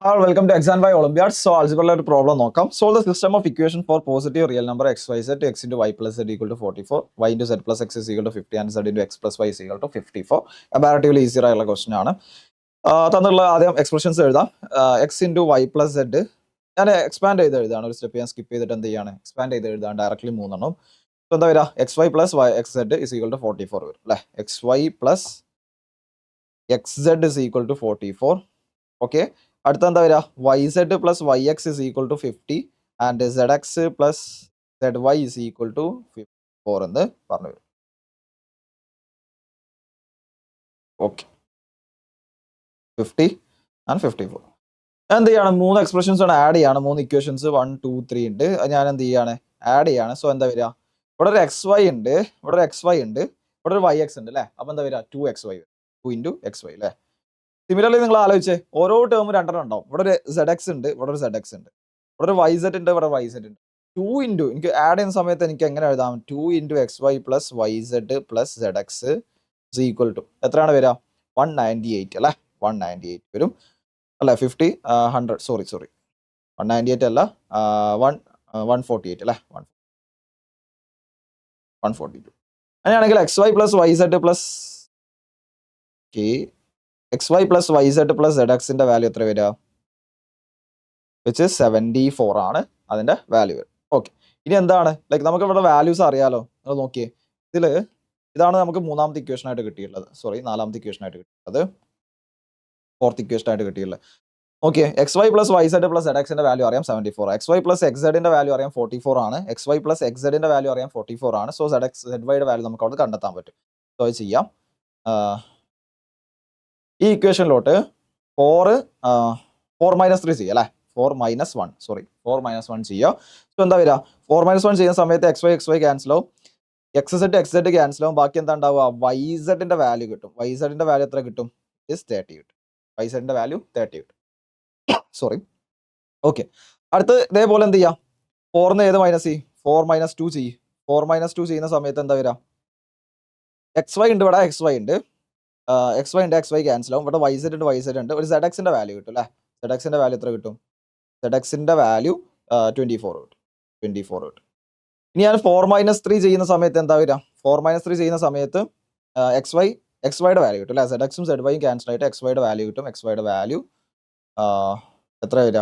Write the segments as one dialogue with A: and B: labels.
A: All welcome to Exam by Olympiad. So algebra ഒരു problem നോക്കാം. Solve the system of equation for positive real number x, y, z to x into y plus z equal to 44, y into z plus x is equal to 50 and z into x plus y is equal to 54. Comparatively easier ആയുള്ള question ആണ്. തന്നുള്ള ആദ്യം expressions എഴുതാം. X into Y plus Z ഞാൻ expand ചെയ്ത് എഴുതാണ്. ഒരു step ഞാൻ സ്കിപ്പ് ചെയ്തിട്ട് എന്ത് ചെയ്യാണ്, എക്സ്പാൻഡ് ചെയ്ത് എഴുതാൻ ഡയറക്ട്ലി മൂന്നെണ്ണം. അപ്പോൾ എന്താ വരിക, X Y plus Y X Z is equal to 44 വരും അല്ലേ. X Y plus X Z is equal to 44. Okay, അടുത്ത എന്താ വരിക, Y Z plus Y X is equal to 50 and Z X plus Z Y is equal to 54 എന്ന് പറഞ്ഞു വരും. Okay, 50 and 54. ഞാൻ എന്ത് ചെയ്യാണ്, മൂന്ന് എക്സ്പ്രഷൻസ് ആണ് ആഡ് ചെയ്യാണ്. മൂന്ന് ഇക്വേഷൻസ് 1 2 3 ഉണ്ട്. ഞാൻ എന്ത് ചെയ്യാണ്, ആഡ് ചെയ്യാണ്. സോ എന്താ വരിക, ഇവിടെ ഒരു എക്സ് വൈ ഉണ്ട്, ഇവിടെ ഒരു എക്സ് വൈ ഉണ്ട്, ഇവിടെ ഒരു വൈ എക്സ് ഉണ്ട് അല്ലേ. അപ്പോൾ എന്താ വരിക, 2xy 2 ഇൻറ്റു എക്സ് വൈ അല്ലേ. സിമിലർലി നിങ്ങൾ ആലോചിച്ചേ, ഓരോ ടേമും രണ്ടെണ്ണം ഉണ്ടാവും. ഇവിടെ ഒരു സെഡ് എക്സ് ഉണ്ട്, ഇവിടെ ഒരു സെഡ് എക്സ് ഉണ്ട്, ഇവിടെ ഒരു വൈ സെഡ് ഉണ്ട്, ഇവിടെ വൈ സെഡ് ഉണ്ട്. 2 ഇൻറ്റു എനിക്ക് ആഡ് ചെയ്യുന്ന സമയത്ത് എനിക്ക് എങ്ങനെ എഴുതാം, 2 into X Y plus Y Z plus Z X is equal to എത്രയാണ് വരിക, 198 അല്ലേ. 198 വരും അല്ലേ. 50 100 സോറി 198 അല്ല, 148 അല്ലേ. 142. അങ്ങനെയാണെങ്കിൽ X Y plus Y Z plus X Y plus Y Z plus Z എക്സിന്റെ വാല്യൂ എത്ര വരിക, വിച്ച് 74 ആണ് അതിന്റെ വാല്യൂ വരും. ഓക്കെ, ഇനി എന്താണ്, ലൈക്ക് നമുക്ക് ഇവിടെ വാല്യൂസ് അറിയാലോ. നിങ്ങൾ നോക്കിയേ, ഇതാണ് നമുക്ക് മൂന്നാമത്തെ ഇക്വേഷൻ ആയിട്ട് കിട്ടിയിട്ടുള്ളത്. സോറി, നാലാമത്തെ ഇക്വേഷൻ ആയിട്ട് കിട്ടിയിട്ടുള്ളത്, ഫോർത്ത് ഇക്വേഷൻ ആയിട്ട് കിട്ടിയിട്ടുള്ളത്. Okay, X Y plus Y Z plus Z എക്സിന്റെ വാല്യൂ അറിയാം 74. എക്സ് വൈ പ്ലസ് എക്സ് സെഡിന്റെ വാല്യൂ അറിയാം 44 ആണ്. എക്സ് വൈ പ്ലസ് എക്സ് സെഡിന്റെ വാല്യൂ അറിയാം 44 ആണ്. സോ സെഡ് എക്സ് സെഡ് വൈയുടെ വാല്യൂ നമുക്ക് അവിടെ കണ്ടെത്താൻ പറ്റും. സോ അത് ചെയ്യാം. ഈ ഇക്വേഷനിലോട്ട് 4 മൈനസ് 3 ചെയ്യുക അല്ലേ. 4 മൈനസ് 1 ചെയ്യുക. സോ എന്താ വരിക, 4 മൈനസ് 1 ചെയ്യുന്ന സമയത്ത് എക്സ് വൈ ക്യാൻസൽ ആവും, എക്സ് സെഡ് ക്യാൻസൽ ആവും. ബാക്കി എന്താ ഉണ്ടാവുക, വൈ സെഡിന്റെ വാല്യൂ കിട്ടും. വൈ സെഡിന്റെ വാല്യൂ എത്ര കിട്ടും, 30 കിട്ടും. വൈ സെഡിന്റെ വാല്യൂ 30 കിട്ടും. സോറി. ഓക്കെ, അടുത്ത് ഇതേപോലെ എന്ത് ചെയ്യാം, 4 ഏത് മൈനസ് ചെയ്യും, 4 മൈനസ് 2 ചെയ്യും. 4 മൈനസ് 2 ചെയ്യുന്ന സമയത്ത് എന്താ വരിക, എക്സ് വൈ ഉണ്ട്, ഇവിടെ എക്സ് വൈ ഉണ്ട്, എക്സ് വൈ ക്യാൻസൽ ആവും. ഇവിടെ വൈ സെഡ് ഉണ്ട്, ഒരു സെഡ് എക്സിന്റെ വാല്യൂ കിട്ടും അല്ലേ. സെഡ് എക്സിന്റെ വാല്യൂ എത്ര കിട്ടും, സെഡ് എക്സിന്റെ വാല്യൂ 24 കിട്ടും. ഇനി ഞാൻ 4 മൈനസ് 3 ചെയ്യുന്ന സമയത്ത് എന്താ വരിക, 4 മൈനസ് 3 ചെയ്യുന്ന സമയത്ത് എക്സ് വൈയുടെ വാല്യൂ കിട്ടും അല്ലേ. സെഡ് എക്സും സെഡ് വൈയും ക്യാൻസൽ ആയിട്ട് എക്സ് വൈയുടെ വാല്യൂ കിട്ടും. എക്സ് വൈയുടെ വാല്യൂ എത്ര വരിക,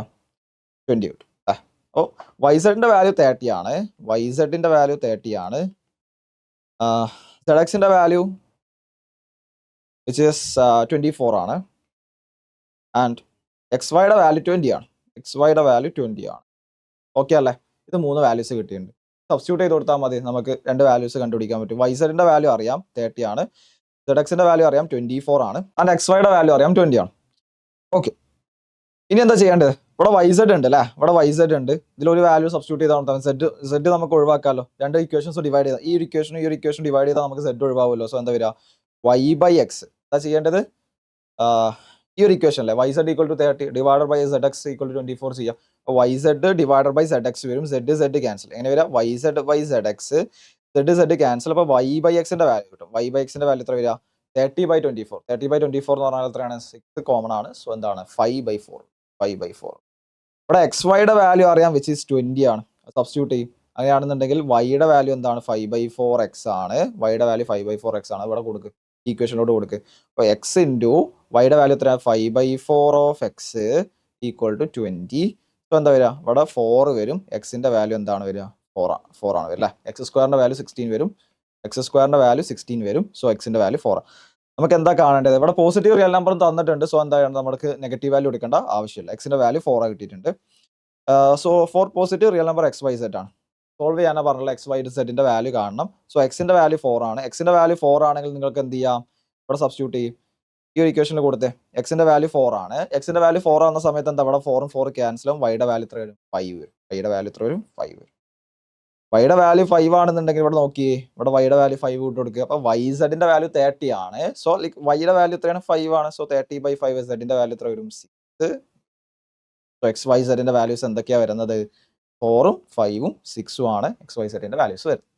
A: 20 കിട്ടും. ഓ, വൈ സെഡിന്റെ വാല്യൂ 30 ആണ്. സെഡ് എക്സിന്റെ വാല്യൂ which is 24 ആണ്. ആൻഡ് എക്സ് വൈയുടെ വാല്യൂ 20 ആണ്. ഓക്കെ അല്ലേ. ഇത് 3 വാല്യൂസ് കിട്ടിയിട്ടുണ്ട്. സബ്സ്റ്റിറ്റ്യൂട്ട് ചെയ്ത് കൊടുത്താൽ മതി, നമുക്ക് 2 വാല്യൂസ് കണ്ടുപിടിക്കാൻ പറ്റും. വൈ സെഡിന്റെ വാല്യൂ അറിയാം 30 ആണ്, സെഡ് എക്സിന്റെ വാല്യൂ അറിയാം 24 ആണ്, ആൻഡ് എക്സ് വൈയുടെ വാല്യൂ അറിയാം 20 ആണ്. ഓക്കെ, ഇനി എന്താ ചെയ്യേണ്ടത്, ഇവിടെ വൈ സെഡ് ഉണ്ട് അല്ലേ. ഇതിലൊരു വാല്യൂ സബ്സ്റ്റിറ്റ്യൂട്ട് ചെയ്താൽ സെഡ് നമുക്ക് ഒഴിവാക്കാമല്ലോ. 2 ഇക്വേഷൻസ് ഡിവൈഡ് ചെയ്താൽ, ഈ ഒരു ഇക്വേഷൻ ഡിവൈഡ് ചെയ്താൽ നമുക്ക് സെഡ് ഒഴിവാകുമല്ലോ. സോ എന്താ വരിക, വൈ ബൈ എക്സ് എന്താ ചെയ്യേണ്ടത്, ഈ ഒരു ഇക്വേഷൻ അല്ലേ, Y Z equal to 30 divided by Z X equal to 24 ചെയ്യാം. അപ്പോൾ Y Z divided by Z X വരും, സെഡ് ക്യാൻസൽ. എങ്ങനെ വരിക, Y Z by Z X, Z cancel. അപ്പോൾ വൈ ബൈ എക്സിന്റെ വാല്യൂ കിട്ടും. വൈ ബൈ എക്സിന്റെ വാല്യൂ എത്ര വരിക, 30/24 എന്ന് പറഞ്ഞാൽ എത്രയാണ്, 6 കോമൺ ആണ്. സോ എന്താണ്, 5/4. ഇവിടെ എക്സ് വൈയുടെ വാല്യൂ അറിയാം, വിച്ച് ഈസ് 20 ആണ്. സബ്സ്റ്റിറ്റ്യൂട്ട് ചെയ്യും. അങ്ങനെയാണെന്നുണ്ടെങ്കിൽ വൈയുടെ വാല്യൂ എന്താണ്, 5/4 എക്സ് ആണ്. വൈയുടെ വാല്യൂ 5/4 എക്സ് ആണ്. ഇവിടെ കൊടുക്കുക, ഈക്വേഷനിലോട്ട് കൊടുക്കുക. അപ്പോൾ എക്സ് ഇൻറ്റു വൈയുടെ വാല്യൂ എത്രയാണ്, 5/4 of X equal to 20. So എന്താ വരിക, ഇവിടെ 4 വരും. എക്സിന്റെ വാല്യൂ എന്താണ് വരിക, 4 ആണ് വരിക അല്ലേ. എക്സ് സ്ക്വയറിന്റെ വാല്യൂ 16 വരും. സോ എക്സിന്റെ വാല്യൂ 4. നമുക്ക് എന്താ കാണേണ്ടത്, ഇവിടെ പോസിറ്റീവ് റിയൽ നമ്പറും തന്നിട്ടുണ്ട്. സോ എന്താണ്, നമുക്ക് നെഗറ്റീവ് വാല്യൂ എടുക്കേണ്ട ആവശ്യമില്ല. എക്സിന്റെ വാല്യൂ 4 കിട്ടിയിട്ടുണ്ട്. So four positive real number X Y Z ആണ്. സോൾവ് ചെയ്യാനാ പറഞ്ഞില്ല, എക്സ് വൈ സെഡിന്റെ വാല്യൂ കാണണം. സോ എക്സിന്റെ വാല്യൂ 4 ആണ്. എക്സിന്റെ വാല്യൂ 4 ആണെങ്കിൽ നിങ്ങൾക്ക് എന്ത് ചെയ്യാം, ഇവിടെ സബ്സ്റ്റിറ്റ്യൂട്ട് ചെയ്യും. ഈ ഒരു ഇക്വേഷനിൽ കൊടുത്തേ, എക്സിന്റെ വാല്യൂ 4 ആണ്. എക്സിന്റെ വാല്യൂ 4 ആവുന്ന സമയത്ത് എന്താ, ഇവിടെ 4 ക്യാൻസൽ ആവും. വൈയുടെ വാല്യൂ എത്ര വരും, 5 വരും. വൈയുടെ വാല്യൂ 5 ആണെന്നുണ്ടെങ്കിൽ ഇവിടെ നോക്കിയേ, ഇവിടെ വൈയുടെ വാല്യൂ 5 ഇട്ട് കൊടുക്കുക. അപ്പോൾ വൈ സെഡിന്റെ വാല്യൂ 30 ആണ്. സോ വൈയുടെ വാല്യൂ എത്രയാണ്, 5 ആണ്. സോ 30/5. സെഡിന്റെ വാല്യൂ എത്ര വരും, 6. സോ എക്സ് വൈ സെഡിന്റെ വാല്യൂസ് എന്തൊക്കെയാണ് വരുന്നത്, 4ഉം 5ഉം 6ഉം ആണ് എക്സ് വൈ സെഡിന്റെ വാല്യൂസ് വരുന്നത്.